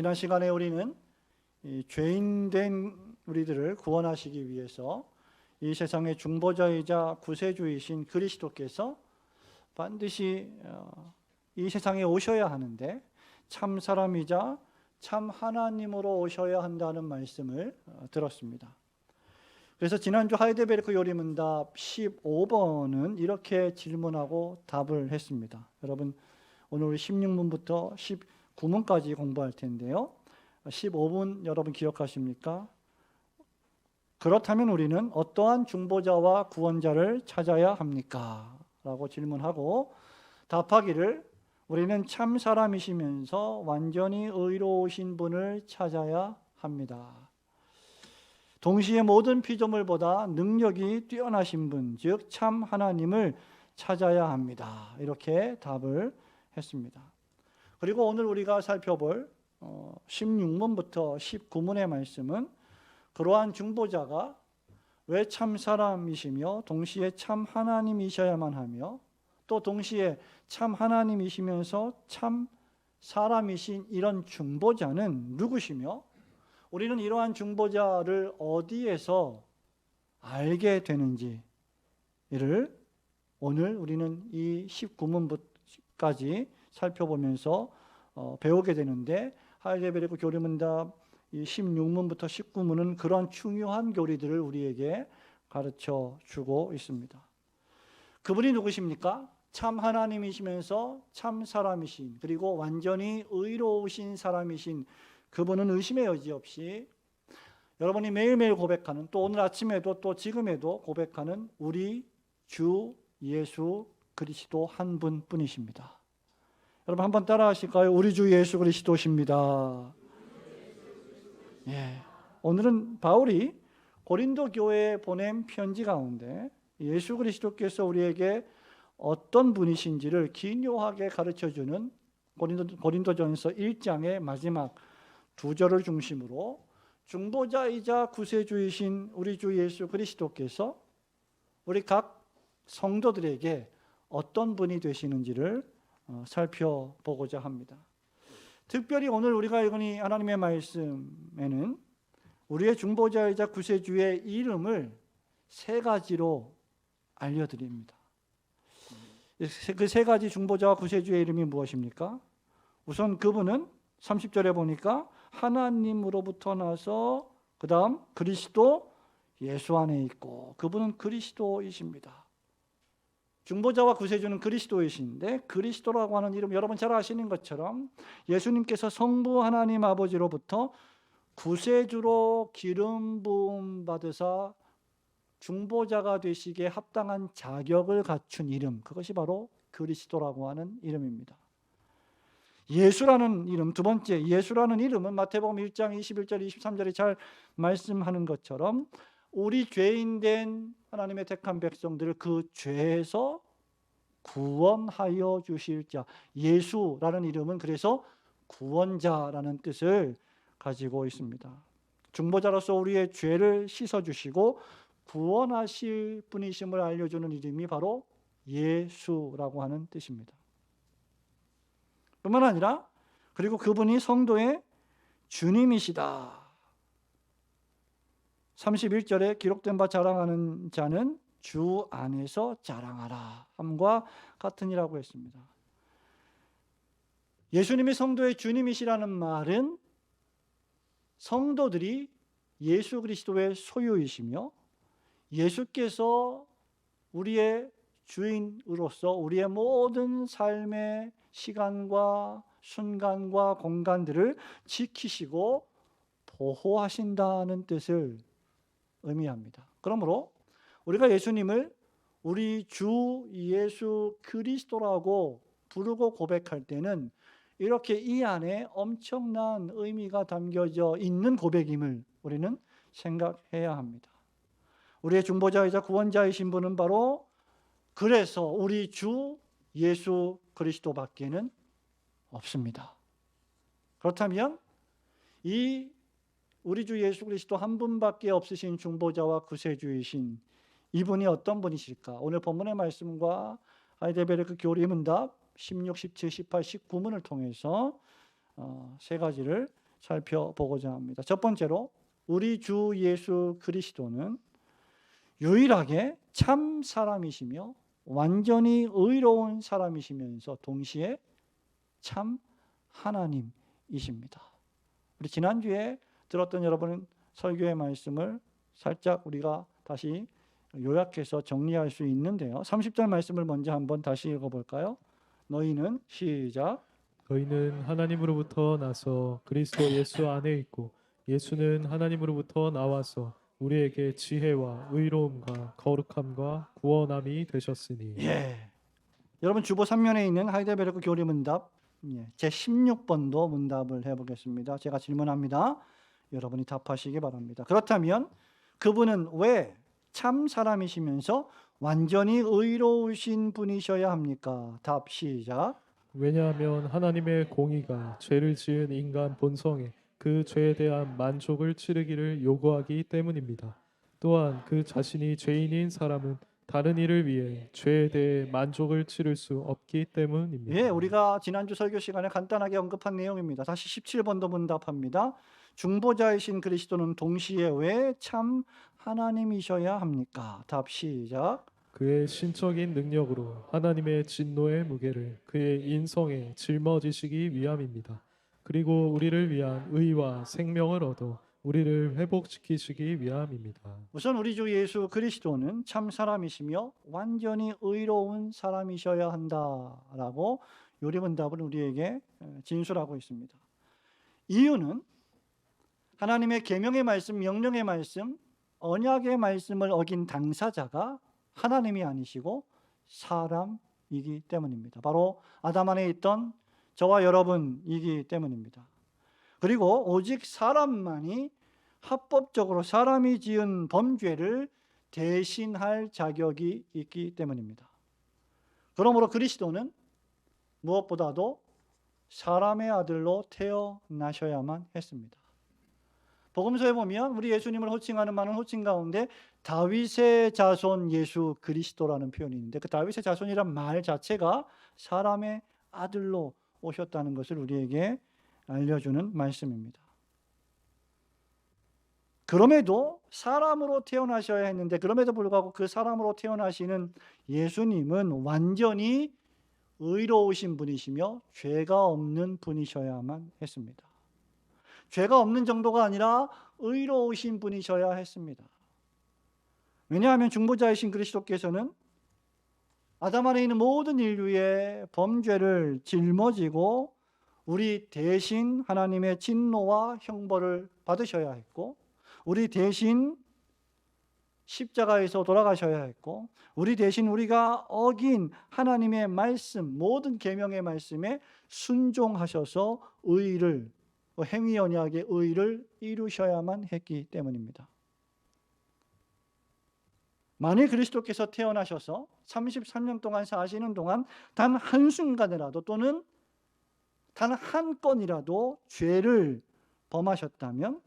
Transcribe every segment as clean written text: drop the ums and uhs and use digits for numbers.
지난 시간에 우리는 이 죄인된 우리들을 구원하시기 위해서 이 세상의 중보자이자 구세주이신 그리스도께서 반드시 이 세상에 오셔야 하는데 참 사람이자 참 하나님으로 오셔야 한다는 말씀을 들었습니다. 그래서 지난주 하이델베르크 요리문답 15번은 이렇게 질문하고 답을 했습니다. 여러분 오늘 우리 16문부터 19문까지 공부할 텐데요. 15문 여러분 기억하십니까? 그렇다면 우리는 어떠한 중보자와 구원자를 찾아야 합니까? 라고 질문하고 답하기를 우리는 참 사람이시면서 완전히 의로우신 분을 찾아야 합니다. 동시에 모든 피조물보다 능력이 뛰어나신 분, 즉 참 하나님을 찾아야 합니다. 이렇게 답을 했습니다. 그리고 오늘 우리가 살펴볼 16문부터 19문의 말씀은 그러한 중보자가 왜 참 사람이시며 동시에 참 하나님이셔야만 하며 또 동시에 참 하나님이시면서 참 사람이신 이런 중보자는 누구시며 우리는 이러한 중보자를 어디에서 알게 되는지를 오늘 우리는 이 19문까지 살펴보면서 배우게 되는데 하이델베르크 교리문답 이 16문부터 19문은 그런 중요한 교리들을 우리에게 가르쳐 주고 있습니다. 그분이 누구십니까? 참 하나님이시면서 참 사람이신 그리고 완전히 의로우신 사람이신 그분은 의심의 여지 없이 여러분이 매일매일 고백하는 또 오늘 아침에도 또 지금에도 고백하는 우리 주 예수 그리스도 한 분뿐이십니다. 여러분 한번 따라 하실까요? 우리 주 예수 그리스도십니다. 예. 오늘은 바울이 고린도 교회에 보낸 편지 가운데 예수 그리스도께서 우리에게 어떤 분이신지를 기묘하게 가르쳐주는 고린도전서 1장의 마지막 두 절을 중심으로 중보자이자 구세주이신 우리 주 예수 그리스도께서 우리 각 성도들에게 어떤 분이 되시는지를 살펴보고자 합니다. 특별히 오늘 우리가 읽은 이 하나님의 말씀에는 우리의 중보자이자 구세주의 이름을 세 가지로 알려드립니다. 그 세 가지 중보자와 구세주의 이름이 무엇입니까? 우선 그분은 30절에 보니까 하나님으로부터 나서 그 다음 그리스도 예수 안에 있고 그분은 그리스도이십니다. 중보자와 구세주는 그리스도이신데 그리스도라고 하는 이름 여러분 잘 아시는 것처럼 예수님께서 성부 하나님 아버지로부터 구세주로 기름 부음 받으사 중보자가 되시기에 합당한 자격을 갖춘 이름 그것이 바로 그리스도라고 하는 이름입니다. 예수라는 이름 두 번째 예수라는 이름은 마태복음 1장 21절 23절에 잘 말씀하는 것처럼 우리 죄인된 하나님의 택한 백성들을 그 죄에서 구원하여 주실 자 예수라는 이름은 그래서 구원자라는 뜻을 가지고 있습니다. 중보자로서 우리의 죄를 씻어주시고 구원하실 분이심을 알려주는 이름이 바로 예수라고 하는 뜻입니다. 뿐만 아니라 그리고 그분이 성도의 주님이시다. 31절에 기록된 바 자랑하는 자는 주 안에서 자랑하라 함과 같으니라고 했습니다. 예수님이 성도의 주님이시라는 말은 성도들이 예수 그리스도의 소유이시며 예수께서 우리의 주인으로서 우리의 모든 삶의 시간과 순간과 공간들을 지키시고 보호하신다는 뜻을 의미합니다. 그러므로 우리가 예수님을 우리 주 예수 그리스도라고 부르고 고백할 때는 이렇게 이 안에 엄청난 의미가 담겨져 있는 고백임을 우리는 생각해야 합니다. 우리의 중보자이자 구원자이신 분은 바로 그래서 우리 주 예수 그리스도밖에는 없습니다. 그렇다면 이 우리 주 예수 그리스도 한 분밖에 없으신 중보자와 구세주이신 이분이 어떤 분이실까? 오늘 본문의 말씀과 하이델베르크 교리문답 16, 17, 18, 19문을 통해서 세 가지를 살펴보고자 합니다. 첫 번째로 우리 주 예수 그리스도는 유일하게 참 사람이시며 완전히 의로운 사람이시면서 동시에 참 하나님이십니다. 우리 지난주에 들었던 여러분 설교의 말씀을 살짝 우리가 다시 요약해서 정리할 수 있는데요. 30절 말씀을 먼저 한번 다시 읽어볼까요? 너희는 시작. 너희는 하나님으로부터 나서 그리스도 예수 안에 있고 예수는 하나님으로부터 나와서 우리에게 지혜와 의로움과 거룩함과 구원함이 되셨으니. 여러분 주보 3면에 있는 하이델베르크 교리 문답 제 16번도 문답을 해보겠습니다. 제가 질문합니다. 여러분이 답하시기 바랍니다. 그렇다면 그분은 왜 참 사람이시면서 완전히 의로우신 분이셔야 합니까? 답 시작. 왜냐하면 하나님의 공의가 죄를 지은 인간 본성에 그 죄에 대한 만족을 치르기를 요구하기 때문입니다. 또한 그 자신이 죄인인 사람은 다른 이를 위해 죄에 대해 만족을 치를 수 없기 때문입니다. 우리가 지난주 설교 시간에 간단하게 언급한 내용입니다. 다시 17번도 문답합니다. 중보자이신 그리스도는 동시에 왜 참 하나님이셔야 합니까? 답 시작. 그의 신적인 능력으로 하나님의 진노의 무게를 그의 인성에 짊어지시기 위함입니다. 그리고 우리를 위한 의와 생명을 얻어 우리를 회복시키시기 위함입니다. 우선 우리 주 예수 그리스도는 참 사람이시며 완전히 의로운 사람이셔야 한다라고 요리문답은 우리에게 진술하고 있습니다. 이유는 하나님의 계명의 말씀, 명령의 말씀, 언약의 말씀을 어긴 당사자가 하나님이 아니시고 사람이기 때문입니다. 바로 아담 안에 있던 저와 여러분이기 때문입니다. 그리고 오직 사람만이 합법적으로 사람이 지은 범죄를 대신할 자격이 있기 때문입니다. 그러므로 그리스도는 무엇보다도 사람의 아들로 태어나셔야만 했습니다. 복음서에 보면 우리 예수님을 호칭하는 많은 호칭 가운데 다윗의 자손 예수 그리스도라는 표현이 있는데 그 다윗의 자손이란 말 자체가 사람의 아들로 오셨다는 것을 우리에게 알려주는 말씀입니다. 그럼에도 사람으로 태어나셔야 했는데 그럼에도 불구하고 그 사람으로 태어나시는 예수님은 완전히 의로우신 분이시며 죄가 없는 분이셔야만 했습니다. 죄가 없는 정도가 아니라 의로우신 분이셔야 했습니다. 왜냐하면 중보자이신 그리스도께서는 아담 안에 있는 모든 인류의 범죄를 짊어지고 우리 대신 하나님의 진노와 형벌을 받으셔야 했고 우리 대신 십자가에서 돌아가셔야 했고 우리 대신 우리가 어긴 하나님의 말씀 모든 계명의 말씀에 순종하셔서 의를 행위 언약의 의를 이루셔야만 했기 때문입니다. 만일 그리스도께서 태어나셔서 33년 동안 사시는 동안 단 한순간이라도 또는 단 한 건이라도 죄를 범하셨다면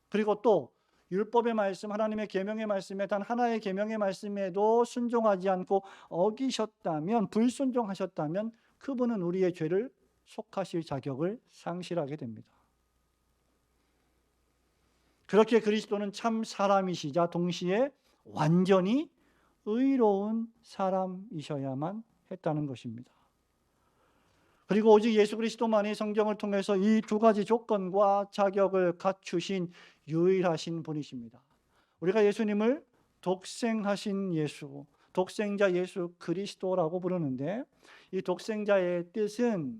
그리고 또 율법의 말씀 하나님의 계명의 말씀에 단 하나의 계명의 말씀에도 순종하지 않고 어기셨다면 불순종하셨다면 그분은 우리의 죄를 속하실 자격을 상실하게 됩니다. 그렇게 그리스도는 참 사람이시자 동시에 완전히 의로운 사람이셔야만 했다는 것입니다. 그리고 오직 예수 그리스도만이 성경을 통해서 이 두 가지 조건과 자격을 갖추신 유일하신 분이십니다. 우리가 예수님을 독생하신 예수, 독생자 예수 그리스도라고 부르는데 이 독생자의 뜻은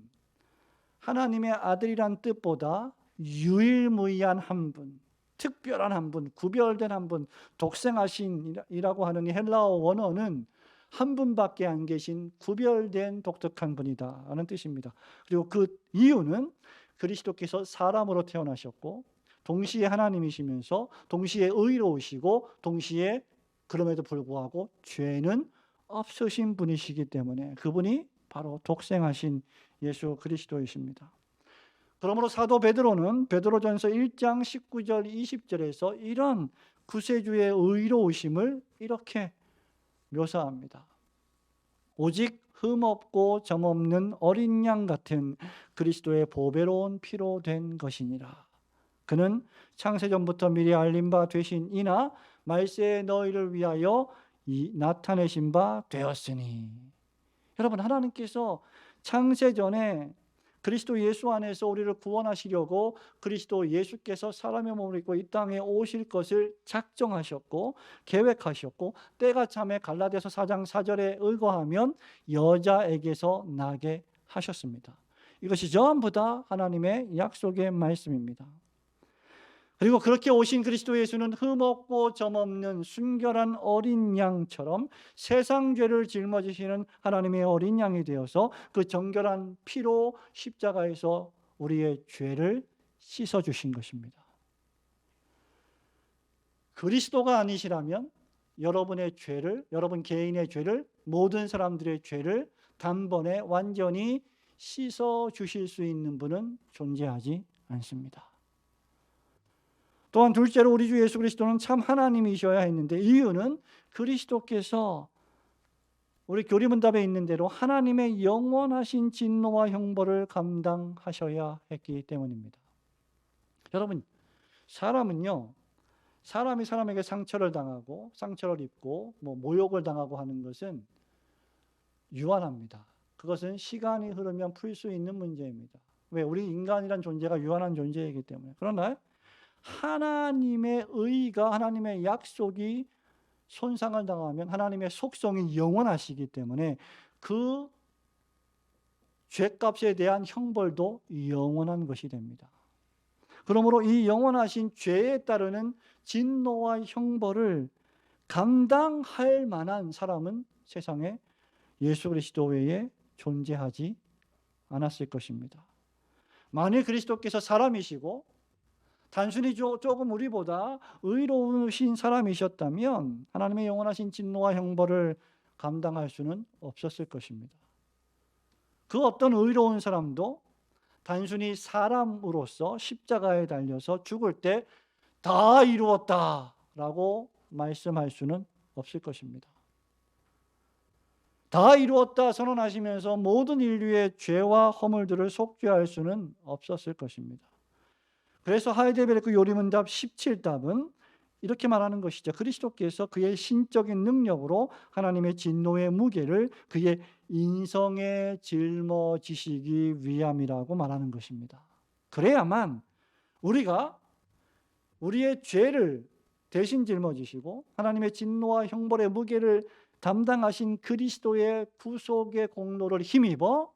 하나님의 아들이란 뜻보다 유일무이한 한 분, 특별한 한 분, 구별된 한 분, 독생하신이라고 하는 이 헬라어 원어는 한 분밖에 안 계신 구별된 독특한 분이다 라는 뜻입니다. 그리고 그 이유는 그리스도께서 사람으로 태어나셨고 동시에 하나님이시면서 동시에 의로우시고 동시에 그럼에도 불구하고 죄는 없으신 분이시기 때문에 그분이 바로 독생하신 예수 그리스도이십니다. 그러므로 사도 베드로는 베드로전서 1장 19절 20절에서 이런 구세주의 의로우심을 이렇게 묘사합니다. 오직 흠없고 점없는 어린 양 같은 그리스도의 보배로운 피로 된 것이니라. 그는 창세전부터 미리 알린 바 되신 이나 말세에 너희를 위하여 나타내신 바 되었으니. 여러분, 하나님께서 창세전에 그리스도 예수 안에서 우리를 구원하시려고 그리스도 예수께서 사람의 몸을 입고 이 땅에 오실 것을 작정하셨고 계획하셨고, 때가 참에 갈라디아서 4장 4절에 의거하면 여자에게서 나게 하셨습니다. 이것이 전부 다 하나님의 약속의 말씀입니다. 그리고 그렇게 오신 그리스도 예수는 흠없고 점없는 순결한 어린 양처럼 세상 죄를 짊어지시는 하나님의 어린 양이 되어서 그 정결한 피로 십자가에서 우리의 죄를 씻어주신 것입니다. 그리스도가 아니시라면 여러분의 죄를, 여러분 개인의 죄를, 모든 사람들의 죄를 단번에 완전히 씻어주실 수 있는 분은 존재하지 않습니다. 또한 둘째로 우리 주 예수 그리스도는 참 하나님이셔야 했는데, 이유는 그리스도께서 우리 교리문답에 있는 대로 하나님의 영원하신 진노와 형벌을 감당하셔야 했기 때문입니다. 여러분, 사람은요, 사람이 사람에게 상처를 당하고 상처를 입고 모욕을 당하고 하는 것은 유한합니다. 그것은 시간이 흐르면 풀 수 있는 문제입니다. 왜? 우리 인간이란 존재가 유한한 존재이기 때문에. 그러나 하나님의 의가, 하나님의 약속이 손상을 당하면 하나님의 속성이 영원하시기 때문에 그 죄값에 대한 형벌도 영원한 것이 됩니다. 그러므로 이 영원하신 죄에 따르는 진노와 형벌을 감당할 만한 사람은 세상에 예수 그리스도 외에 존재하지 않았을 것입니다. 만일 그리스도께서 사람이시고 단순히 조금 우리보다 의로우신 사람이셨다면 하나님의 영원하신 진노와 형벌을 감당할 수는 없었을 것입니다. 그 어떤 의로운 사람도 단순히 사람으로서 십자가에 달려서 죽을 때 다 이루었다라고 말씀할 수는 없을 것입니다. 다 이루었다 선언하시면서 모든 인류의 죄와 허물들을 속죄할 수는 없었을 것입니다. 그래서 하이델베르크 요리문답 17답은 이렇게 말하는 것이죠. 그리스도께서 그의 신적인 능력으로 하나님의 진노의 무게를 그의 인성에 짊어지시기 위함이라고 말하는 것입니다. 그래야만 우리가 우리의 죄를 대신 짊어지시고 하나님의 진노와 형벌의 무게를 담당하신 그리스도의 구속의 공로를 힘입어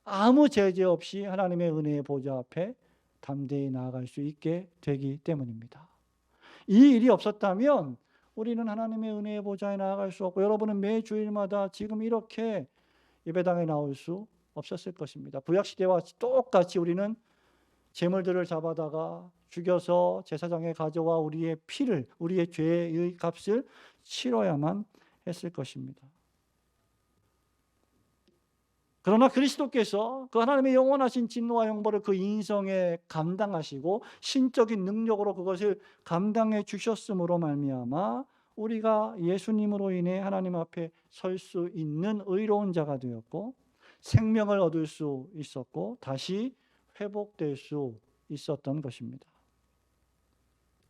아무 제재 없이 하나님의 은혜의 보좌 앞에 담대히 나아갈 수 있게 되기 때문입니다. 이 일이 없었다면 우리는 하나님의 은혜의 보좌에 나아갈 수 없고, 여러분은 매 주일마다 지금 이렇게 예배당에 나올 수 없었을 것입니다. 구약시대와 똑같이 우리는 제물들을 잡아다가 죽여서 제사장에 가져와 우리의 피를, 우리의 죄의 값을 치러야만 했을 것입니다. 그러나 그리스도께서 그 하나님의 영원하신 진노와 형벌을 그 인성에 감당하시고 신적인 능력으로 그것을 감당해 주셨음으로 말미암아 우리가 예수님으로 인해 하나님 앞에 설 수 있는 의로운 자가 되었고, 생명을 얻을 수 있었고, 다시 회복될 수 있었던 것입니다.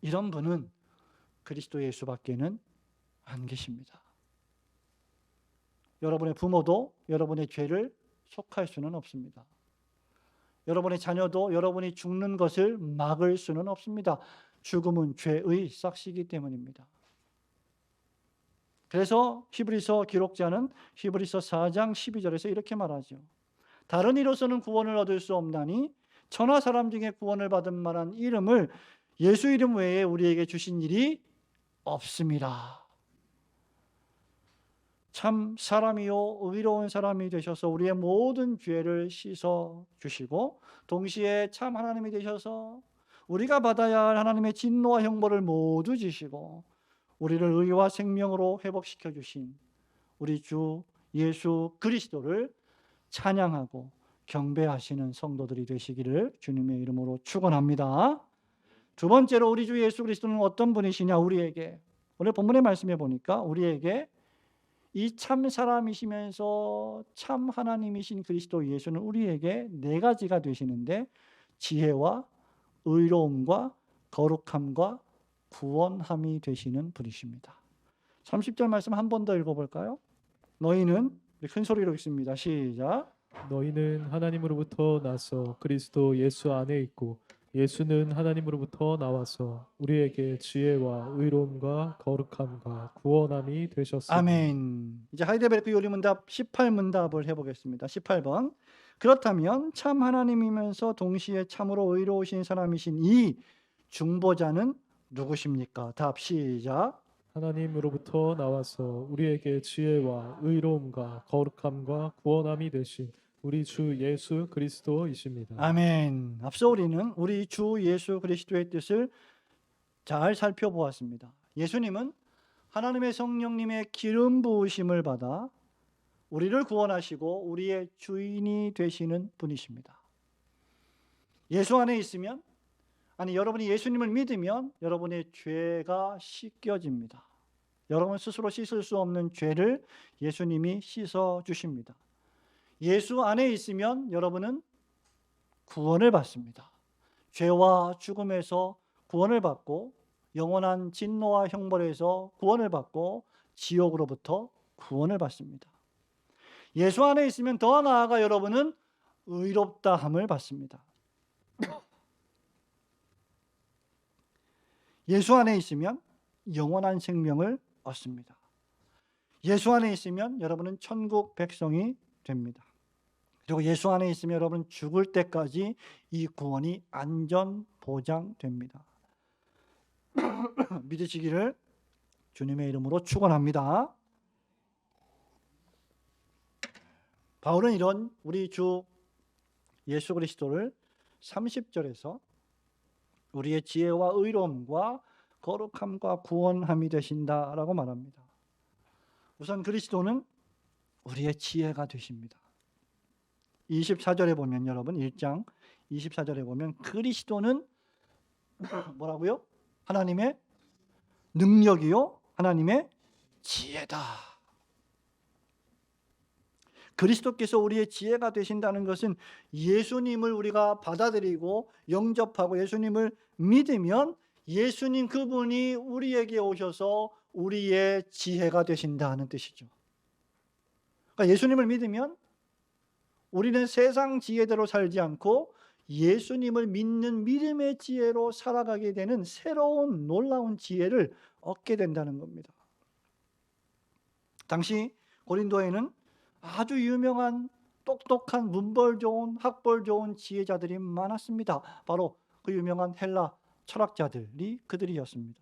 이런 분은 그리스도 예수밖에는 안 계십니다. 여러분의 부모도 여러분의 죄를 속할 수는 없습니다. 여러분의 자녀도 여러분이 죽는 것을 막을 수는 없습니다. 죽음은 죄의 싹시기 때문입니다. 그래서 히브리서 기록자는 히브리서 4장 12절에서 이렇게 말하죠. 다른 이로서는 구원을 얻을 수 없나니 천하 사람 중에 구원을 받을 만한 이름을 예수 이름 외에 우리에게 주신 일이 없습니다. 참 사람이요 의로운 사람이 되셔서 우리의 모든 죄를 씻어 주시고, 동시에 참 하나님이 되셔서 우리가 받아야 할 하나님의 진노와 형벌을 모두 지시고 우리를 의와 생명으로 회복시켜 주신 우리 주 예수 그리스도를 찬양하고 경배하시는 성도들이 되시기를 주님의 이름으로 축원합니다. 두 번째로 우리 주 예수 그리스도는 어떤 분이시냐, 우리에게 오늘 본문의 말씀에 보니까 우리에게 이 참 사람이시면서 참 하나님이신 그리스도 예수는 우리에게 네 가지가 되시는데, 지혜와 의로움과 거룩함과 구원함이 되시는 분이십니다. 30절 말씀 한 번 더 읽어볼까요? 너희는, 큰 소리로 읽습니다. 시작. 너희는 하나님으로부터 나서 그리스도 예수 안에 있고 예수는 하나님으로부터 나와서 우리에게 지혜와 의로움과 거룩함과 구원함이 되셨으니. 아멘. 이제 하이델베르크 요리문답 18문답을 해보겠습니다. 18번. 그렇다면 참 하나님이면서 동시에 참으로 의로우신 사람이신 이 중보자는 누구십니까? 답 시작. 하나님으로부터 나와서 우리에게 지혜와 의로움과 거룩함과 구원함이 되신 우리 주 예수 그리스도이십니다. 아멘. 앞서 우리는 우리 주 예수 그리스도의 뜻을 잘 살펴보았습니다. 예수님은 하나님의 성령님의 기름 부으심을 받아 우리를 구원하시고 우리의 주인이 되시는 분이십니다. 예수 안에 있으면, 여러분이 예수님을 믿으면 여러분의 죄가 씻겨집니다. 여러분 스스로 씻을 수 없는 죄를 예수님이 씻어 주십니다. 예수 안에 있으면 여러분은 구원을 받습니다. 죄와 죽음에서 구원을 받고 영원한 진노와 형벌에서 구원을 받고 지옥으로부터 구원을 받습니다. 예수 안에 있으면 더 나아가 여러분은 의롭다함을 받습니다. 예수 안에 있으면 영원한 생명을 얻습니다. 예수 안에 있으면 여러분은 천국 백성이 됩니다. 그리고 예수 안에 있으면 여러분 죽을 때까지 이 구원이 안전 보장됩니다. 믿으시기를 주님의 이름으로 축원합니다. 바울은 이런 우리 주 예수 그리스도를 30절에서 우리의 지혜와 의로움과 거룩함과 구원함이 되신다라고 말합니다. 우선 그리스도는 우리의 지혜가 되십니다. 24절에 보면 여러분 1장 24절에 보면 그리스도는 뭐라고요? 하나님의 능력이요 하나님의 지혜다. 그리스도께서 우리의 지혜가 되신다는 것은 예수님을 우리가 받아들이고 영접하고 예수님을 믿으면 예수님 그분이 우리에게 오셔서 우리의 지혜가 되신다는 뜻이죠. 그러니까 예수님을 믿으면 우리는 세상 지혜대로 살지 않고 예수님을 믿는 믿음의 지혜로 살아가게 되는 새로운 놀라운 지혜를 얻게 된다는 겁니다. 당시 고린도에는 아주 유명한 똑똑한 문벌 좋은 학벌 좋은 지혜자들이 많았습니다. 바로 그 유명한 헬라 철학자들이 그들이었습니다.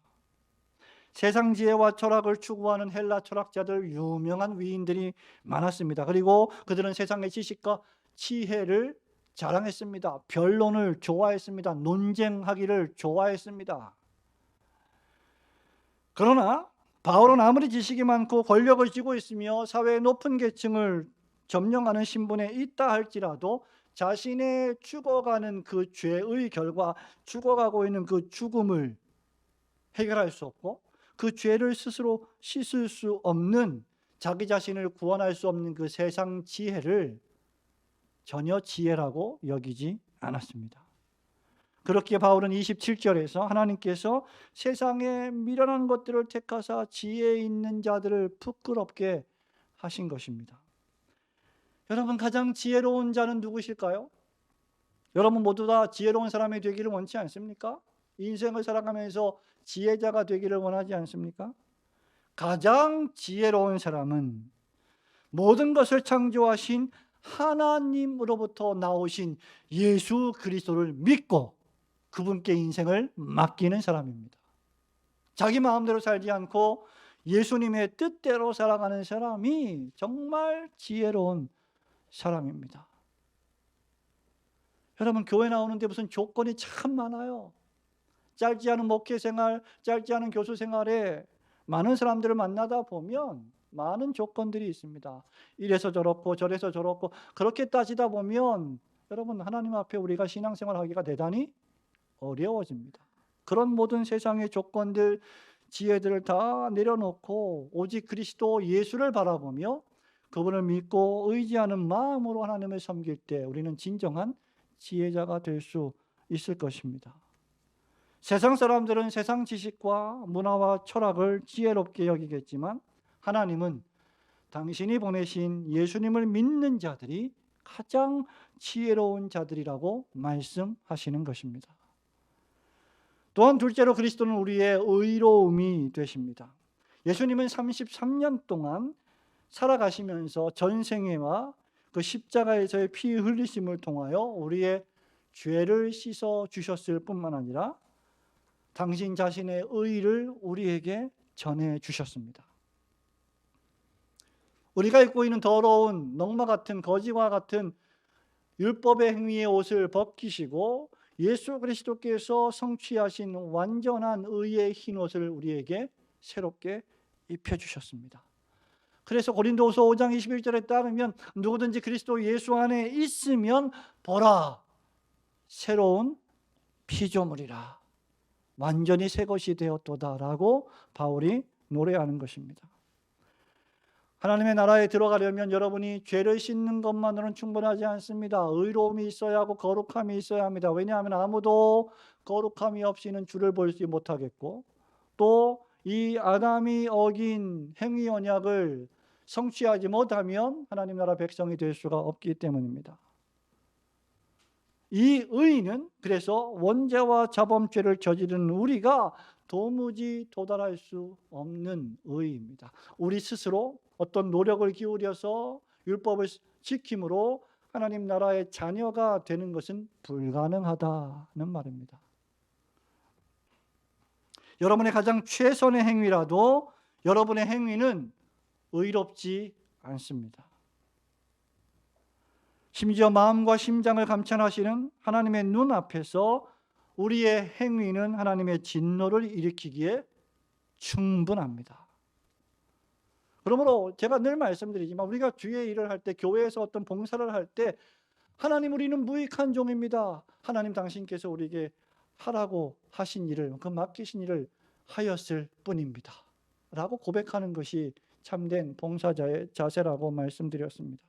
세상 지혜와 철학을 추구하는 헬라 철학자들 유명한 위인들이 많았습니다. 그리고 그들은 세상의 지식과 지혜를 자랑했습니다. 변론을 좋아했습니다. 논쟁하기를 좋아했습니다. 그러나 바울은 아무리 지식이 많고 권력을 쥐고 있으며 사회의 높은 계층을 점령하는 신분에 있다 할지라도 자신의 죽어가는 그 죄의 결과, 죽어가고 있는 그 죽음을 해결할 수 없고 그 죄를 스스로 씻을 수 없는, 자기 자신을 구원할 수 없는 그 세상 지혜를 전혀 지혜라고 여기지 않았습니다. 그렇게 바울은 27절에서 하나님께서 세상에 미련한 것들을 택하사 지혜 있는 자들을 부끄럽게 하신 것입니다. 여러분, 가장 지혜로운 자는 누구실까요? 여러분 모두 다 지혜로운 사람이 되기를 원치 않습니까? 인생을 살아가면서 지혜자가 되기를 원하지 않습니까? 가장 지혜로운 사람은 모든 것을 창조하신 하나님으로부터 나오신 예수 그리스도를 믿고 그분께 인생을 맡기는 사람입니다. 자기 마음대로 살지 않고 예수님의 뜻대로 살아가는 사람이 정말 지혜로운 사람입니다. 여러분, 교회 나오는데 무슨 조건이 참 많아요. 짧지 않은 목회 생활, 짧지 않은 교수 생활에 많은 사람들을 만나다 보면 많은 조건들이 있습니다. 이래서 저렇고 저래서 저렇고, 그렇게 따지다 보면 여러분, 하나님 앞에 우리가 신앙생활 하기가 대단히 어려워집니다. 그런 모든 세상의 조건들, 지혜들을 다 내려놓고 오직 그리스도 예수를 바라보며 그분을 믿고 의지하는 마음으로 하나님을 섬길 때 우리는 진정한 지혜자가 될 수 있을 것입니다. 세상 사람들은 세상 지식과 문화와 철학을 지혜롭게 여기겠지만 하나님은 당신이 보내신 예수님을 믿는 자들이 가장 지혜로운 자들이라고 말씀하시는 것입니다. 또한 둘째로 그리스도는 우리의 의로움이 되십니다. 예수님은 33년 동안 살아가시면서 전생애와 그 십자가에서의 피 흘리심을 통하여 우리의 죄를 씻어 주셨을 뿐만 아니라 당신 자신의 의를 우리에게 전해 주셨습니다. 우리가 입고 있는 더러운 넝마 같은 거지와 같은 율법의 행위의 옷을 벗기시고 예수 그리스도께서 성취하신 완전한 의의 흰옷을 우리에게 새롭게 입혀주셨습니다. 그래서 고린도후서 5장 21절에 따르면 누구든지 그리스도 예수 안에 있으면 보라 새로운 피조물이라 완전히 새 것이 되었도다라고 바울이 노래하는 것입니다. 하나님의 나라에 들어가려면 여러분이 죄를 씻는 것만으로는 충분하지 않습니다. 의로움이 있어야 하고 거룩함이 있어야 합니다. 왜냐하면 아무도 거룩함이 없이는 주를 보지 못하겠고 또 이 아담이 어긴 행위 언약을 성취하지 못하면 하나님 나라 백성이 될 수가 없기 때문입니다. 이 의는 그래서 원죄와 자범죄를 저지른 우리가 도무지 도달할 수 없는 의입니다. 우리 스스로 어떤 노력을 기울여서 율법을 지킴으로 하나님 나라의 자녀가 되는 것은 불가능하다는 말입니다. 여러분의 가장 최선의 행위라도 여러분의 행위는 의롭지 않습니다. 심지어 마음과 심장을 감찰하시는 하나님의 눈앞에서 우리의 행위는 하나님의 진노를 일으키기에 충분합니다. 그러므로 제가 늘 말씀드리지만 우리가 주의 일을 할 때, 교회에서 어떤 봉사를 할 때 하나님 우리는 무익한 종입니다. 하나님 당신께서 우리에게 하라고 하신 일을, 그 맡기신 일을 하였을 뿐입니다 라고 고백하는 것이 참된 봉사자의 자세라고 말씀드렸습니다.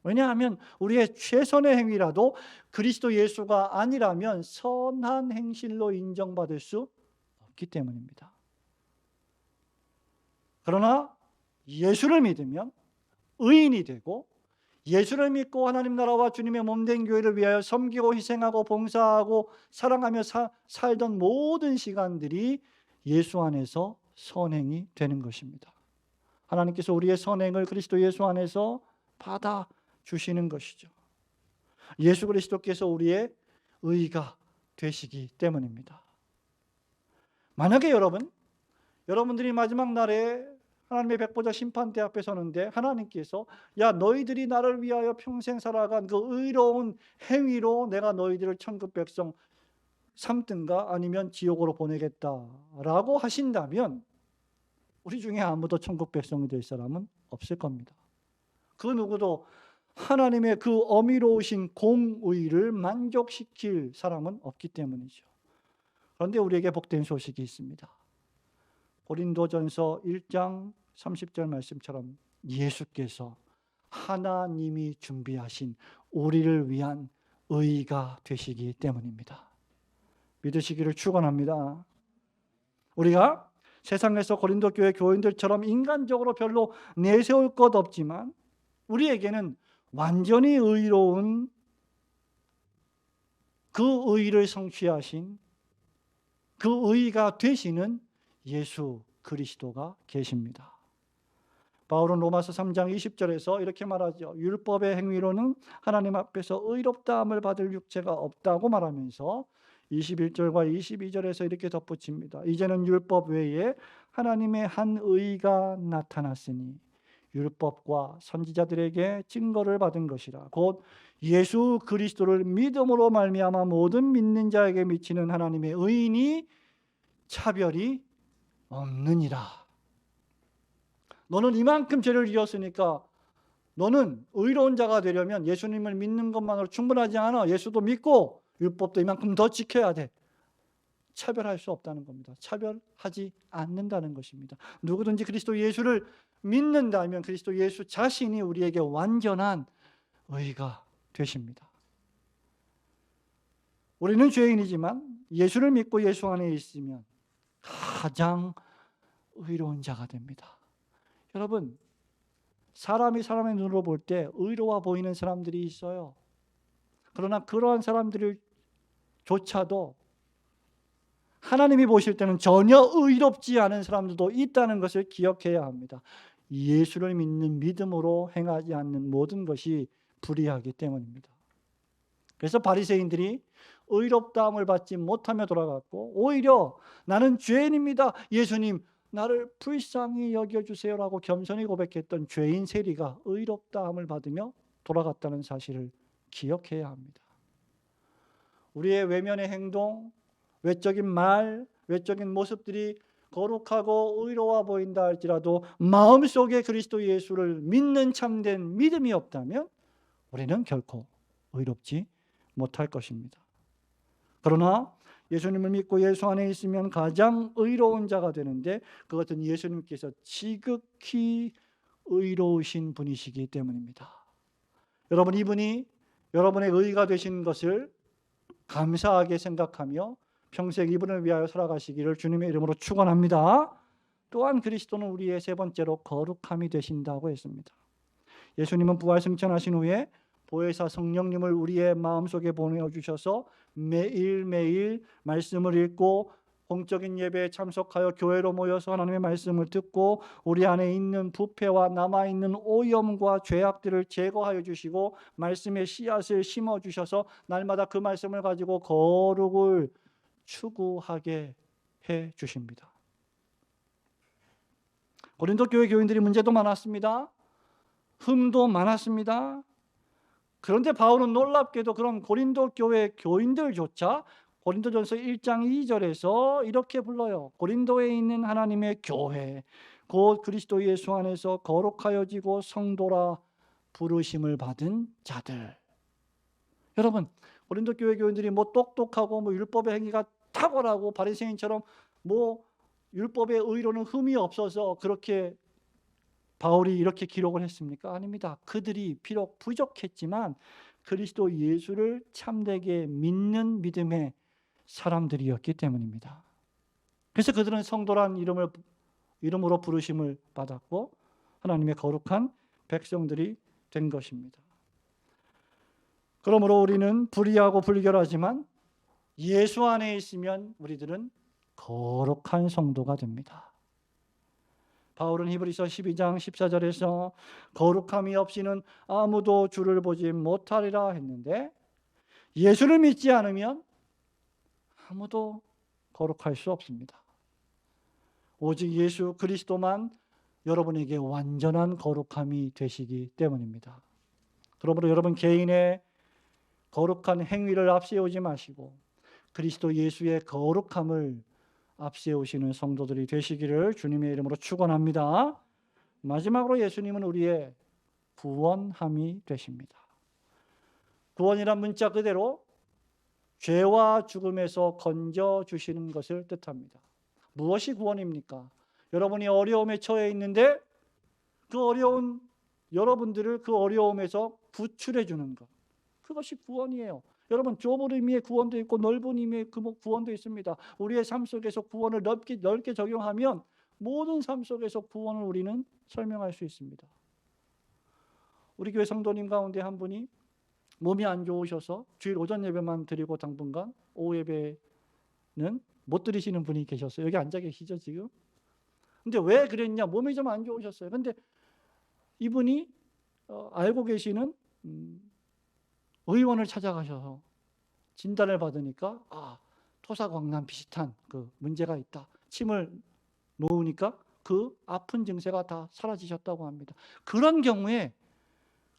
왜냐하면 우리의 최선의 행위라도 그리스도 예수가 아니라면 선한 행실로 인정받을 수 없기 때문입니다. 그러나 예수를 믿으면 의인이 되고 예수를 믿고 하나님 나라와 주님의 몸된 교회를 위하여 섬기고 희생하고 봉사하고 사랑하며 살던 모든 시간들이 예수 안에서 선행이 되는 것입니다. 하나님께서 우리의 선행을 그리스도 예수 안에서 받아 주시는 것이죠. 예수 그리스도께서 우리의 의가 되시기 때문입니다. 만약에 여러분들이 마지막 날에 하나님의 백보자 심판대 앞에 서는데 하나님께서 야 너희들이 나를 위하여 평생 살아간 그 의로운 행위로 내가 너희들을 천국 백성 삼든가 아니면 지옥으로 보내겠다라고 하신다면 우리 중에 아무도 천국 백성이 될 사람은 없을 겁니다. 그 누구도 하나님의 그 어미로우신 공의를 만족시킬 사람은 없기 때문이죠. 그런데 우리에게 복된 소식이 있습니다. 고린도전서 1장 30절 말씀처럼 예수께서 하나님이 준비하신 우리를 위한 의가 되시기 때문입니다. 믿으시기를 축원합니다. 우리가 세상에서 고린도 교회 교인들처럼 인간적으로 별로 내세울 것 없지만 우리에게는 완전히 의로운 그 의를 성취하신 그 의가 되시는 예수 그리스도가 계십니다. 바울은 로마서 3장 20절에서 이렇게 말하죠. 율법의 행위로는 하나님 앞에서 의롭다함을 받을 육체가 없다고 말하면서 21절과 22절에서 이렇게 덧붙입니다. 이제는 율법 외에 하나님의 한 의가 나타났으니 율법과 선지자들에게 증거를 받은 것이라. 곧 예수 그리스도를 믿음으로 말미암아 모든 믿는 자에게 미치는 하나님의 의인이 차별이 없느니라. 너는 이만큼 죄를 지었으니까 너는 의로운 자가 되려면 예수님을 믿는 것만으로 충분하지 않아. 예수도 믿고 율법도 이만큼 더 지켜야 돼. 차별할 수 없다는 겁니다. 차별하지 않는다는 것입니다. 누구든지 그리스도 예수를 믿는다면 그리스도 예수 자신이 우리에게 완전한 의가 되십니다. 우리는 죄인이지만 예수를 믿고 예수 안에 있으면 가장 의로운 자가 됩니다. 여러분, 사람이 사람의 눈으로 볼 때 의로워 보이는 사람들이 있어요. 그러나 그러한 사람들조차도 하나님이 보실 때는 전혀 의롭지 않은 사람들도 있다는 것을 기억해야 합니다. 예수를 믿는 믿음으로 행하지 않는 모든 것이 불의하기 때문입니다. 그래서 바리새인들이 의롭다함을 받지 못하며 돌아갔고, 오히려 나는 죄인입니다, 예수님 나를 불쌍히 여겨주세요라고 겸손히 고백했던 죄인 세리가 의롭다함을 받으며 돌아갔다는 사실을 기억해야 합니다. 우리의 외면의 행동, 외적인 말, 외적인 모습들이 거룩하고 의로워 보인다 할지라도 마음속에 그리스도 예수를 믿는 참된 믿음이 없다면 우리는 결코 의롭지 못할 것입니다. 그러나 예수님을 믿고 예수 안에 있으면 가장 의로운 자가 되는데, 그것은 예수님께서 지극히 의로우신 분이시기 때문입니다. 여러분, 이분이 여러분의 의가 되신 것을 감사하게 생각하며 평생 이분을 위하여 살아가시기를 주님의 이름으로 축원합니다. 또한 그리스도는 우리의 세 번째로 거룩함이 되신다고 했습니다. 예수님은 부활 승천하신 후에 보혜사 성령님을 우리의 마음속에 보내주셔서 매일매일 말씀을 읽고 공적인 예배에 참석하여 교회로 모여서 하나님의 말씀을 듣고 우리 안에 있는 부패와 남아있는 오염과 죄악들을 제거하여 주시고 말씀의 씨앗을 심어주셔서 날마다 그 말씀을 가지고 거룩을 추구하게 해 주십니다. 고린도 교회 교인들이 문제도 많았습니다. 흠도 많았습니다. 그런데 바울은 놀랍게도 그런 고린도 교회 교인들조차 고린도전서 1장 2절에서 이렇게 불러요. 고린도에 있는 하나님의 교회, 곧 그리스도 예수 안에서 거룩하여지고 성도라 부르심을 받은 자들. 여러분, 고린도 교회 교인들이 뭐 똑똑하고 뭐 율법의 행위가 탁월하고 바리새인처럼 뭐 율법의 의로는 흠이 없어서 그렇게 바울이 이렇게 기록을 했습니까? 아닙니다. 그들이 비록 부족했지만 그리스도 예수를 참되게 믿는 믿음의 사람들이었기 때문입니다. 그래서 그들은 성도란 이름으로 부르심을 받았고 하나님의 거룩한 백성들이 된 것입니다. 그러므로 우리는 불의하고 불결하지만 예수 안에 있으면 우리들은 거룩한 성도가 됩니다. 바울은 히브리서 12장 14절에서 거룩함이 없이는 아무도 주를 보지 못하리라 했는데, 예수를 믿지 않으면 아무도 거룩할 수 없습니다. 오직 예수 그리스도만 여러분에게 완전한 거룩함이 되시기 때문입니다. 그러므로 여러분 개인의 거룩한 행위를 앞세우지 마시고 그리스도 예수의 거룩함을 앞세우시는 성도들이 되시기를 주님의 이름으로 축원합니다. 마지막으로 예수님은 우리의 구원함이 되십니다. 구원이란 문자 그대로 죄와 죽음에서 건져주시는 것을 뜻합니다. 무엇이 구원입니까? 여러분이 어려움에 처해 있는데 그 어려운 여러분들을 그 어려움에서 구출해 주는 것, 그것이 구원이에요. 여러분, 좁은 의미의 구원도 있고 넓은 의미의 구원도 있습니다. 우리의 삶 속에서 구원을 넓게 적용하면 모든 삶 속에서 구원을 우리는 설명할 수 있습니다. 우리 교회 성도님 가운데 한 분이 몸이 안 좋으셔서 주일 오전 예배만 드리고 당분간 오후 예배는 못 드리시는 분이 계셨어요. 여기 앉아 계시죠 지금? 근데 왜 그랬냐? 몸이 좀 안 좋으셨어요. 근데 이분이 알고 계시는 의원을 찾아가셔서 진단을 받으니까 토사광난 비슷한 그 문제가 있다. 침을 놓으니까 그 아픈 증세가 다 사라지셨다고 합니다. 그런 경우에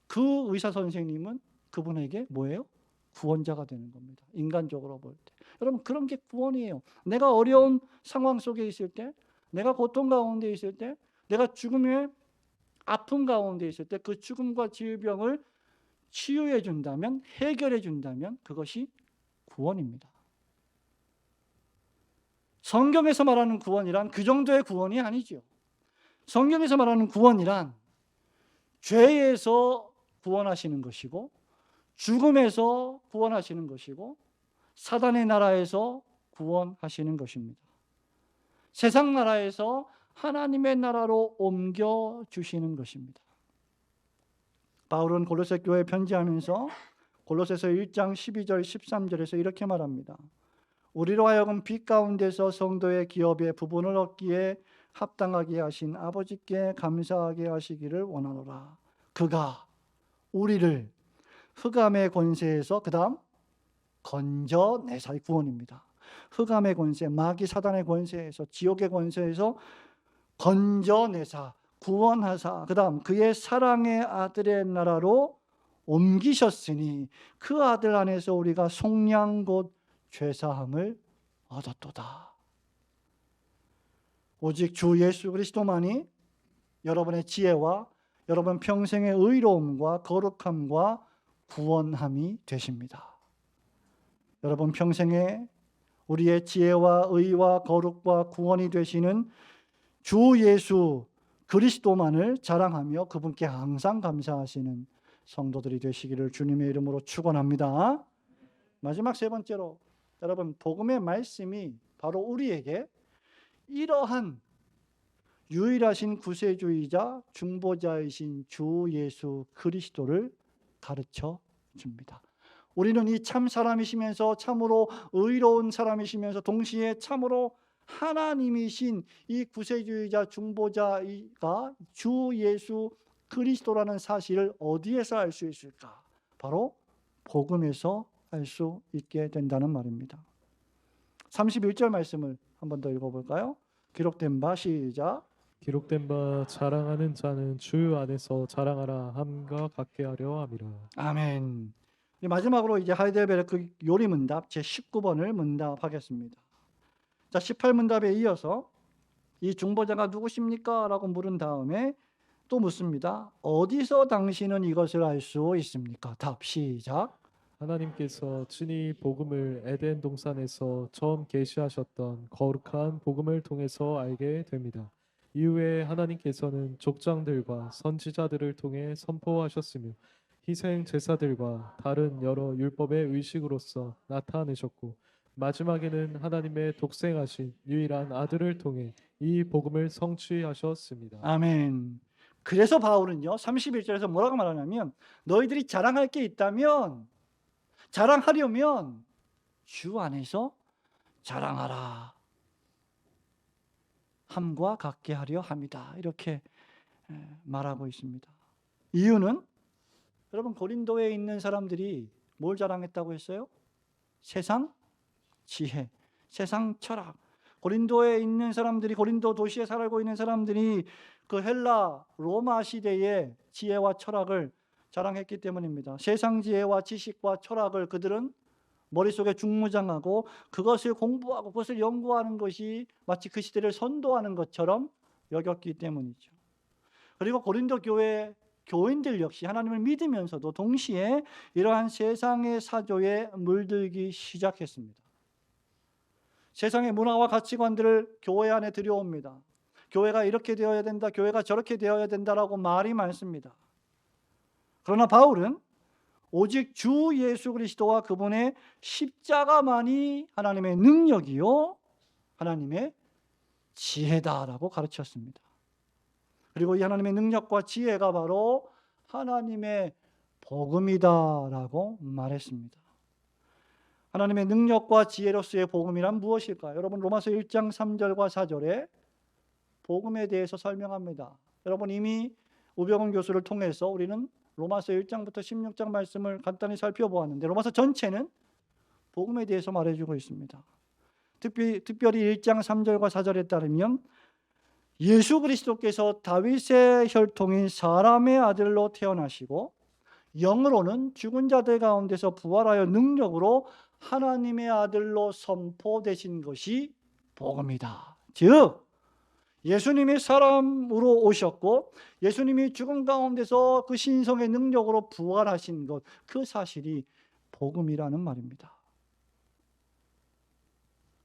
그 의사 선생님은 그분에게 뭐예요? 구원자가 되는 겁니다. 인간적으로 볼 때. 여러분, 그런 게 구원이에요. 내가 어려운 상황 속에 있을 때, 내가 고통 가운데 있을 때, 내가 죽음의 아픔 가운데 있을 때 그 죽음과 질병을 치유해 준다면, 해결해 준다면 그것이 구원입니다. 성경에서 말하는 구원이란 그 정도의 구원이 아니죠. 성경에서 말하는 구원이란 죄에서 구원하시는 것이고 죽음에서 구원하시는 것이고 사단의 나라에서 구원하시는 것입니다. 세상 나라에서 하나님의 나라로 옮겨주시는 것입니다. 바울은 골로새 교회에 편지하면서 골로새서 1장 12절 13절에서 이렇게 말합니다. 우리로 하여금 빛 가운데서 성도의 기업의 부분을 얻기에 합당하게 하신 아버지께 감사하게 하시기를 원하노라. 그가 우리를 흑암의 권세에서 그 다음 건져내사의 구원입니다. 흑암의 권세, 마귀 사단의 권세에서, 지옥의 권세에서 건져내사, 구원하사, 그 다음 그의 사랑의 아들의 나라로 옮기셨으니 그 아들 안에서 우리가 속량 곧 죄사함을 얻었도다. 오직 주 예수 그리스도만이 여러분의 지혜와 여러분 평생의 의로움과 거룩함과 구원함이 되십니다. 여러분 평생에 우리의 지혜와 의와 거룩과 구원이 되시는 주 예수 그리스도만을 자랑하며 그분께 항상 감사하시는 성도들이 되시기를 주님의 이름으로 축원합니다. 마지막 세 번째로 여러분 복음의 말씀이 바로 우리에게 이러한 유일하신 구세주이자 중보자이신 주 예수 그리스도를 가르쳐 줍니다. 우리는 이 참 사람이시면서 참으로 의로운 사람이시면서 동시에 참으로 하나님이신 이 구세주이자 중보자가 주 예수 그리스도라는 사실을 어디에서 알 수 있을까? 바로 복음에서 알 수 있게 된다는 말입니다. 31절 말씀을 한 번 더 읽어볼까요? 기록된 바 시작. 기록된 바 자랑하는 자는 주 안에서 자랑하라 함과 같게 하려 함이라. 아멘. 마지막으로 이제 하이델베르크 요리 문답 제 19번을 문답하겠습니다. 자, 18문답에 이어서 이 중보자가 누구십니까? 라고 물은 다음에 또 묻습니다. 어디서 당신은 이것을 알 수 있습니까? 답 시작. 하나님께서 친히 복음을 에덴 동산에서 처음 계시하셨던 거룩한 복음을 통해서 알게 됩니다. 이후에 하나님께서는 족장들과 선지자들을 통해 선포하셨으며 희생 제사들과 다른 여러 율법의 의식으로서 나타내셨고 마지막에는 하나님의 독생하신 유일한 아들을 통해 이 복음을 성취하셨습니다. 아멘. 그래서 바울은요 31절에서 뭐라고 말하냐면 너희들이 자랑할 게 있다면 자랑하려면 주 안에서 자랑하라. 함과 같게 하려 합니다. 이렇게 말하고 있습니다. 이유는 여러분 고린도에 있는 사람들이 뭘 자랑했다고 했어요? 세상 지혜, 세상 철학. 고린도에 있는 사람들이 고린도 도시에 살고 있는 사람들이 그 헬라 로마 시대의 지혜와 철학을 자랑했기 때문입니다. 세상 지혜와 지식과 철학을 그들은 머릿속에 중무장하고 그것을 공부하고 그것을 연구하는 것이 마치 그 시대를 선도하는 것처럼 여겼기 때문이죠. 그리고 고린도 교회 교인들 역시 하나님을 믿으면서도 동시에 이러한 세상의 사조에 물들기 시작했습니다. 세상의 문화와 가치관들을 교회 안에 들여옵니다. 교회가 이렇게 되어야 된다, 교회가 저렇게 되어야 된다라고 말이 많습니다. 그러나 바울은 오직 주 예수 그리스도와 그분의 십자가만이 하나님의 능력이요 하나님의 지혜다라고 가르쳤습니다. 그리고 이 하나님의 능력과 지혜가 바로 하나님의 복음이다라고 말했습니다. 하나님의 능력과 지혜로서의 복음이란 무엇일까요? 여러분 로마서 1장 3절과 4절에 복음에 대해서 설명합니다. 여러분 이미 우병훈 교수를 통해서 우리는 로마서 1장부터 16장 말씀을 간단히 살펴보았는데 로마서 전체는 복음에 대해서 말해주고 있습니다. 특별히 1장 3절과 4절에 따르면 예수 그리스도께서 다윗의 혈통인 사람의 아들로 태어나시고 영으로는 죽은 자들 가운데서 부활하여 능력으로 하나님의 아들로 선포되신 것이 복음이다. 즉 예수님이 사람으로 오셨고 예수님이 죽은 가운데서 그 신성의 능력으로 부활하신 것, 그 사실이 복음이라는 말입니다.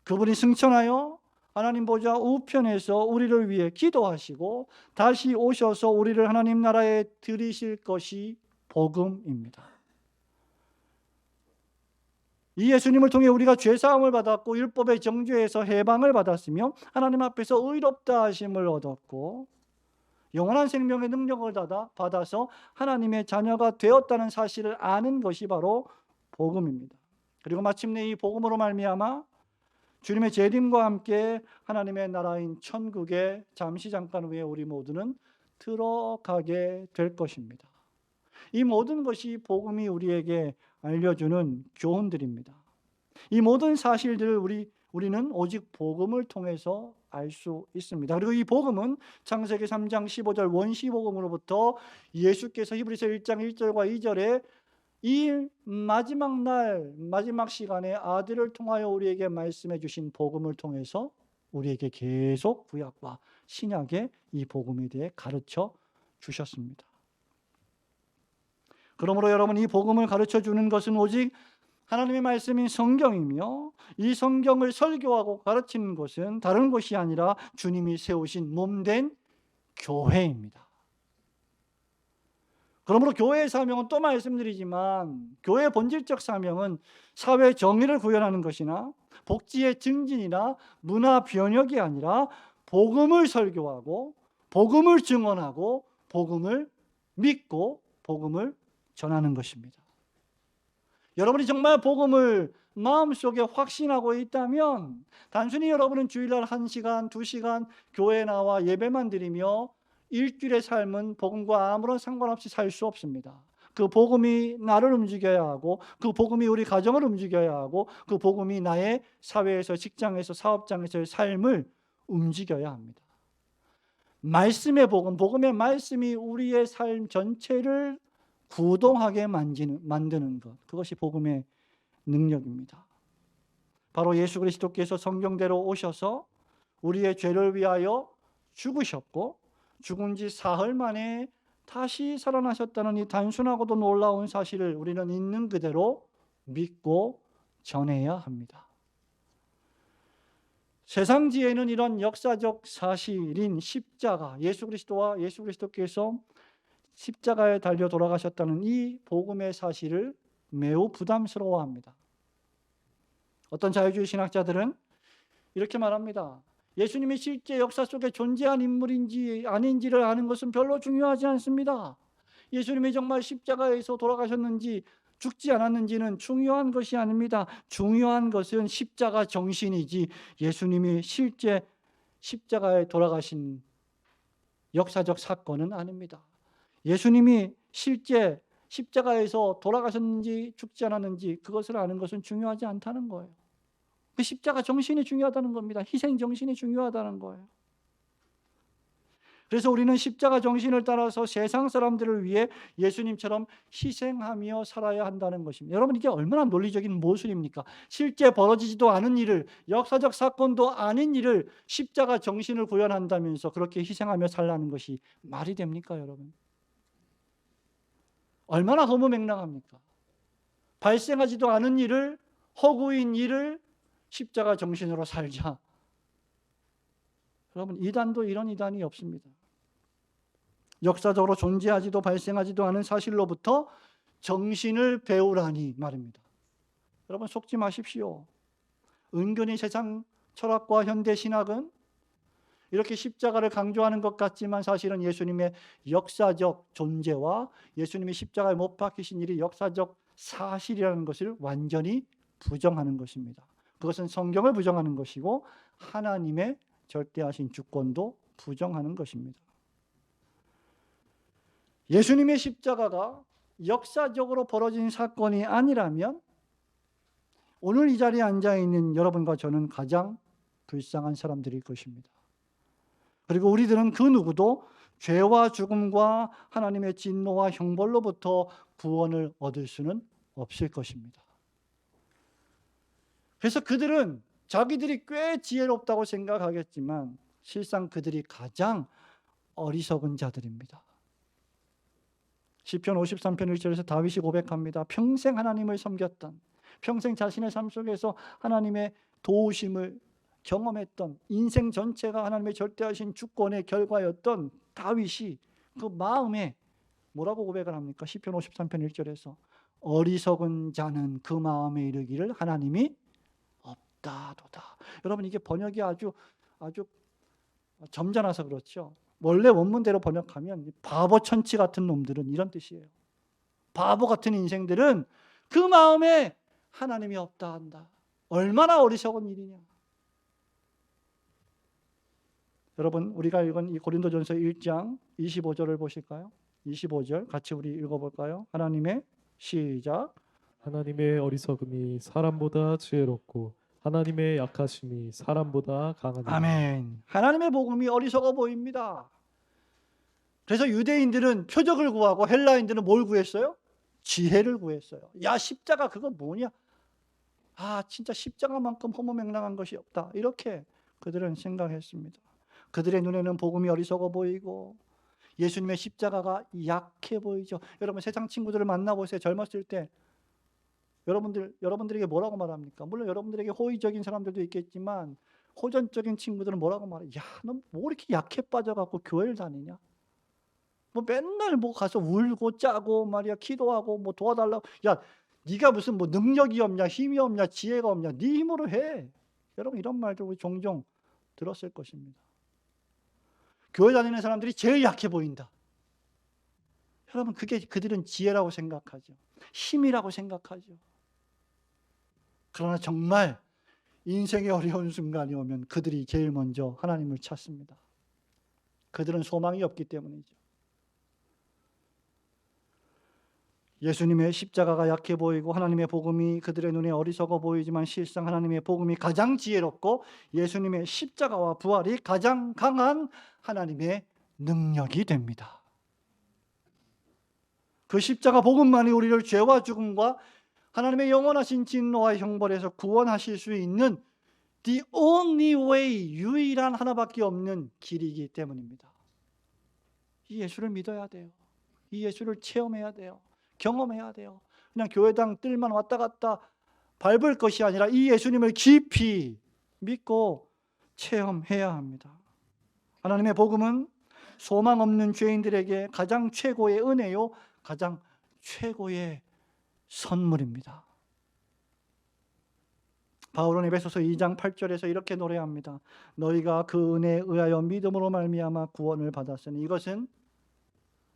그분이 승천하여 하나님 보좌 우편에서 우리를 위해 기도하시고 다시 오셔서 우리를 하나님 나라에 들이실 것이 복음입니다. 이 예수님을 통해 우리가 죄사함을 받았고 율법의 정죄에서 해방을 받았으며 하나님 앞에서 의롭다 하심을 얻었고 영원한 생명의 능력을 받아서 하나님의 자녀가 되었다는 사실을 아는 것이 바로 복음입니다. 그리고 마침내 이 복음으로 말미암아 주님의 재림과 함께 하나님의 나라인 천국에 잠시 잠깐 후에 우리 모두는 들어가게 될 것입니다. 이 모든 것이 복음이 우리에게 알려주는 교훈들입니다. 이 모든 사실들을 우리는 오직 복음을 통해서 알 수 있습니다. 그리고 이 복음은 창세기 3장 15절 원시복음으로부터 예수께서 히브리서 1장 1절과 2절에 이 마지막 날, 마지막 시간에 아들을 통하여 우리에게 말씀해 주신 복음을 통해서 우리에게 계속 구약과 신약의 이 복음에 대해 가르쳐 주셨습니다. 그러므로 여러분, 이 복음을 가르쳐 주는 것은 오직 하나님의 말씀인 성경이며 이 성경을 설교하고 가르치는 것은 다른 것이 아니라 주님이 세우신 몸된 교회입니다. 그러므로 교회의 사명은 또 말씀드리지만 교회의 본질적 사명은 사회 정의를 구현하는 것이나 복지의 증진이나 문화 변혁이 아니라 복음을 설교하고 복음을 증언하고 복음을 믿고 복음을 전하는 것입니다. 여러분이 정말 복음을 마음속에 확신하고 있다면 단순히 여러분은 주일날 1시간, 2시간 교회에 나와 예배만 드리며 일주일의 삶은 복음과 아무런 상관없이 살 수 없습니다. 그 복음이 나를 움직여야 하고 그 복음이 우리 가정을 움직여야 하고 그 복음이 나의 사회에서, 직장에서, 사업장에서의 삶을 움직여야 합니다. 말씀의 복음, 복음의 말씀이 우리의 삶 전체를 구동하게 만드는 것, 그것이 복음의 능력입니다. 바로 예수 그리스도께서 성경대로 오셔서 우리의 죄를 위하여 죽으셨고 죽은 지 사흘 만에 다시 살아나셨다는 이 단순하고도 놀라운 사실을 우리는 있는 그대로 믿고 전해야 합니다. 세상지에는 이런 역사적 사실인 십자가, 예수 그리스도와 예수 그리스도께서 십자가에 달려 돌아가셨다는 이 복음의 사실을 매우 부담스러워합니다. 어떤 자유주의 신학자들은 이렇게 말합니다. 예수님이 실제 역사 속에 존재한 인물인지 아닌지를 아는 것은 별로 중요하지 않습니다. 예수님이 정말 십자가에서 돌아가셨는지 죽지 않았는지는 중요한 것이 아닙니다. 중요한 것은 십자가 정신이지 예수님이 실제 십자가에 돌아가신 역사적 사건은 아닙니다. 예수님이 실제 십자가에서 돌아가셨는지 죽지 않았는지 그것을 아는 것은 중요하지 않다는 거예요. 그 십자가 정신이 중요하다는 겁니다. 희생 정신이 중요하다는 거예요. 그래서 우리는 십자가 정신을 따라서 세상 사람들을 위해 예수님처럼 희생하며 살아야 한다는 것입니다. 여러분, 이게 얼마나 논리적인 모순입니까? 실제 벌어지지도 않은 일을, 역사적 사건도 아닌 일을 십자가 정신을 구현한다면서 그렇게 희생하며 살라는 것이 말이 됩니까, 여러분? 얼마나 허무맹랑합니까? 발생하지도 않은 일을, 허구인 일을 십자가 정신으로 살자. 여러분, 이단도 이런 이단이 없습니다. 역사적으로 존재하지도 발생하지도 않은 사실로부터 정신을 배우라니 말입니다. 여러분, 속지 마십시오. 은근히 세상 철학과 현대 신학은 이렇게 십자가를 강조하는 것 같지만 사실은 예수님의 역사적 존재와 예수님이 십자가에 못 박히신 일이 역사적 사실이라는 것을 완전히 부정하는 것입니다. 그것은 성경을 부정하는 것이고 하나님의 절대하신 주권도 부정하는 것입니다. 예수님의 십자가가 역사적으로 벌어진 사건이 아니라면 오늘 이 자리에 앉아있는 여러분과 저는 가장 불쌍한 사람들일 것입니다. 그리고 우리들은 그 누구도 죄와 죽음과 하나님의 진노와 형벌로부터 구원을 얻을 수는 없을 것입니다. 그래서 그들은 자기들이 꽤 지혜롭다고 생각하겠지만 실상 그들이 가장 어리석은 자들입니다. 시편 53편 1절에서 다윗이 고백합니다. 평생 하나님을 섬겼던, 평생 자신의 삶 속에서 하나님의 도우심을 경험했던, 인생 전체가 하나님의 절대하신 주권의 결과였던 다윗이 그 마음에 뭐라고 고백을 합니까? 시편 53편 1절에서 어리석은 자는 그 마음에 이르기를 하나님이 없다도다. 여러분 이게 번역이 아주 점잖아서 그렇죠. 원래 원문대로 번역하면 바보 천치 같은 놈들은 이런 뜻이에요. 바보 같은 인생들은 그 마음에 하나님이 없다 한다. 얼마나 어리석은 일이냐. 여러분 우리가 읽은 이 고린도전서 1장 25절을 보실까요? 25절 같이 우리 읽어볼까요? 하나님의 시작. 하나님의 어리석음이 사람보다 지혜롭고 하나님의 약하심이 사람보다 강하니라. 아멘. 하나님의 복음이 어리석어 보입니다. 그래서 유대인들은 표적을 구하고 헬라인들은 뭘 구했어요? 지혜를 구했어요. 야 십자가 그거 뭐냐? 아 진짜 십자가만큼 허무맹랑한 것이 없다. 이렇게 그들은 생각했습니다. 그들의 눈에는 복음이 어리석어 보이고 예수님의 십자가가 약해 보이죠. 여러분 세상 친구들을 만나보세요. 젊었을 때 여러분들에게 뭐라고 말합니까? 물론 여러분들에게 호의적인 사람들도 있겠지만 호전적인 친구들은 뭐라고 말해? 야, 너 뭐 이렇게 약해 빠져갖고 교회를 다니냐? 뭐 맨날 뭐 가서 울고 짜고 말이야 기도하고 뭐 도와달라고. 야, 네가 무슨 뭐 능력이 없냐, 힘이 없냐, 지혜가 없냐? 네 힘으로 해. 여러분 이런 말들 우리 종종 들었을 것입니다. 교회 다니는 사람들이 제일 약해 보인다. 여러분 그게 그들은 지혜라고 생각하죠. 힘이라고 생각하죠. 그러나 정말 인생의 어려운 순간이 오면 그들이 제일 먼저 하나님을 찾습니다. 그들은 소망이 없기 때문이죠. 예수님의 십자가가 약해 보이고 하나님의 복음이 그들의 눈에 어리석어 보이지만 실상 하나님의 복음이 가장 지혜롭고 예수님의 십자가와 부활이 가장 강한 하나님의 능력이 됩니다. 그 십자가 복음만이 우리를 죄와 죽음과 하나님의 영원하신 진노와 형벌에서 구원하실 수 있는 the only way, 유일한 하나밖에 없는 길이기 때문입니다. 이 예수를 믿어야 돼요. 이 예수를 체험해야 돼요. 경험해야 돼요. 그냥 교회당 뜰만 왔다 갔다 밟을 것이 아니라 이 예수님을 깊이 믿고 체험해야 합니다. 하나님의 복음은 소망 없는 죄인들에게 가장 최고의 은혜요, 가장 최고의 선물입니다. 바울은 에베소서 2장 8절에서 이렇게 노래합니다. 너희가 그 은혜에 의하여 믿음으로 말미암아 구원을 받았으니 이것은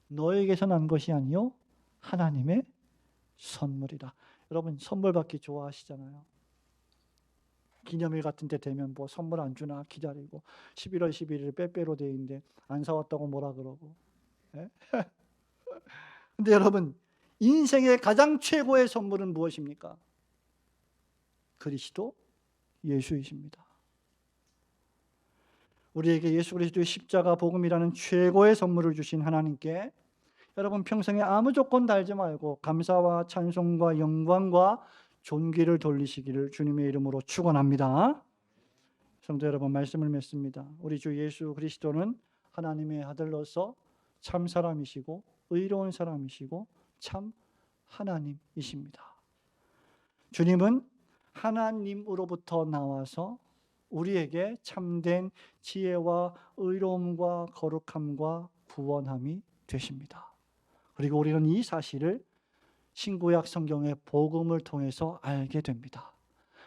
너에게서 난 것이 아니요 하나님의 선물이라. 여러분 선물 받기 좋아하시잖아요. 기념일 같은 때 되면 뭐 선물 안 주나 기다리고 11월 11일 빼빼로 데이인데 안 사왔다고 뭐라 그러고. 예? 근데 여러분 인생의 가장 최고의 선물은 무엇입니까? 그리스도 예수이십니다. 우리에게 예수 그리스도의 십자가 복음이라는 최고의 선물을 주신 하나님께 여러분 평생에 아무 조건 달지 말고 감사와 찬송과 영광과 존귀를 돌리시기를 주님의 이름으로 축원합니다. 성도 여러분 말씀을 맺습니다. 우리 주 예수 그리스도는 하나님의 아들로서 참 사람이시고 의로운 사람이시고 참 하나님이십니다. 주님은 하나님으로부터 나와서 우리에게 참된 지혜와 의로움과 거룩함과 구원함이 되십니다. 그리고 우리는 이 사실을 신구약 성경의 복음을 통해서 알게 됩니다.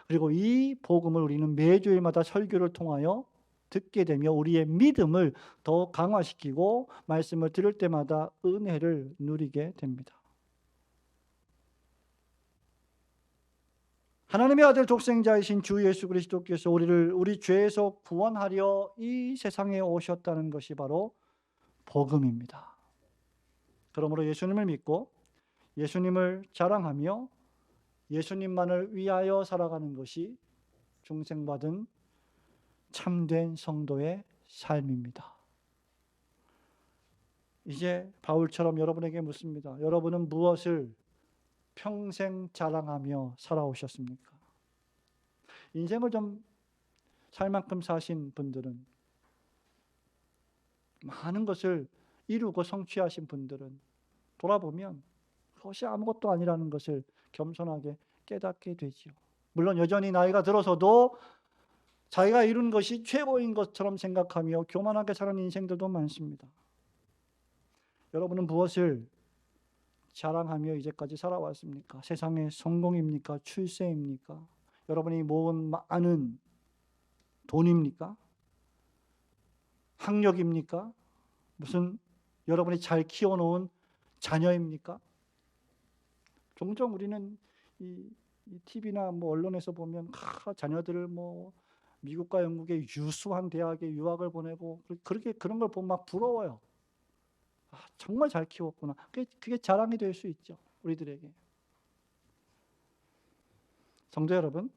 그리고 이 복음을 우리는 매주일마다 설교를 통하여 듣게 되며 우리의 믿음을 더 강화시키고 말씀을 들을 때마다 은혜를 누리게 됩니다. 하나님의 아들 독생자이신 주 예수 그리스도께서 우리를 우리 죄에서 구원하려 이 세상에 오셨다는 것이 바로 복음입니다. 그러므로 예수님을 믿고 예수님을 자랑하며 예수님만을 위하여 살아가는 것이 중생받은 참된 성도의 삶입니다. 이제 바울처럼 여러분에게 묻습니다. 여러분은 무엇을 평생 자랑하며 살아오셨습니까? 인생을 좀 살 만큼 사신 분들은, 많은 것을 이루고 성취하신 분들은 돌아보면 그것이 아무것도 아니라는 것을 겸손하게 깨닫게 되지요. 물론 여전히 나이가 들어서도 자기가 이룬 것이 최고인 것처럼 생각하며 교만하게 사는 인생들도 많습니다. 여러분은 무엇을 자랑하며 이제까지 살아왔습니까? 세상의 성공입니까? 출세입니까? 여러분이 모은 많은 돈입니까? 학력입니까? 무슨 여러분이 잘 키워놓은 자녀입니까? 종종 우리는 이 TV나 뭐 언론에서 보면 자녀들을 뭐 미국과 영국의 유수한 대학에 유학을 보내고 그렇게 그런 걸 보면 막 부러워요. 정말 잘 키웠구나. 그게 자랑이 될 수 있죠, 우리들에게. 성도 여러분,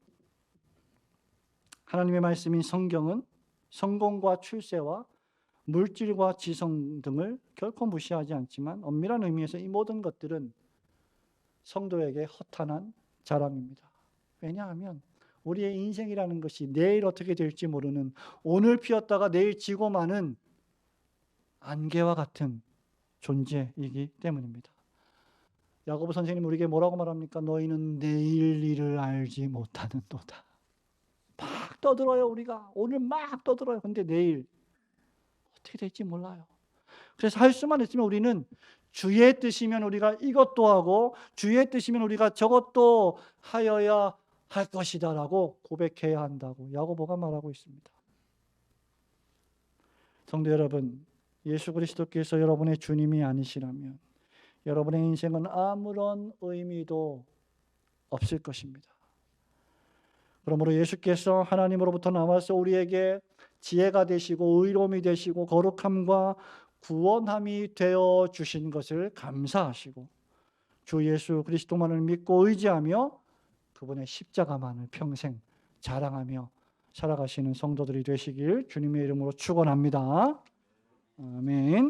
하나님의 말씀인 성경은 성공과 출세와 물질과 지성 등을 결코 무시하지 않지만 엄밀한 의미에서 이 모든 것들은 성도에게 허탄한 자랑입니다. 왜냐하면 우리의 인생이라는 것이 내일 어떻게 될지 모르는, 오늘 피었다가 내일 지고 마는 안개와 같은 존재이기 때문입니다. 야고보 선생님 우리에게 뭐라고 말합니까? 너희는 내일 일을 알지 못하는도다. 막 떠들어요. 우리가 오늘 막 떠들어요. 근데 내일 어떻게 될지 몰라요. 그래서 할 수만 있으면 우리는 주의 뜻이면 우리가 이것도 하고 주의 뜻이면 우리가 저것도 하여야 할 것이다 라고 고백해야 한다고 야고보가 말하고 있습니다. 성도 여러분, 예수 그리스도께서 여러분의 주님이 아니시라면 여러분의 인생은 아무런 의미도 없을 것입니다. 그러므로 예수께서 하나님으로부터 나와서 우리에게 지혜가 되시고 의로움이 되시고 거룩함과 구원함이 되어 주신 것을 감사하시고 주 예수 그리스도만을 믿고 의지하며 그분의 십자가만을 평생 자랑하며 살아가시는 성도들이 되시길 주님의 이름으로 축원합니다. 아멘.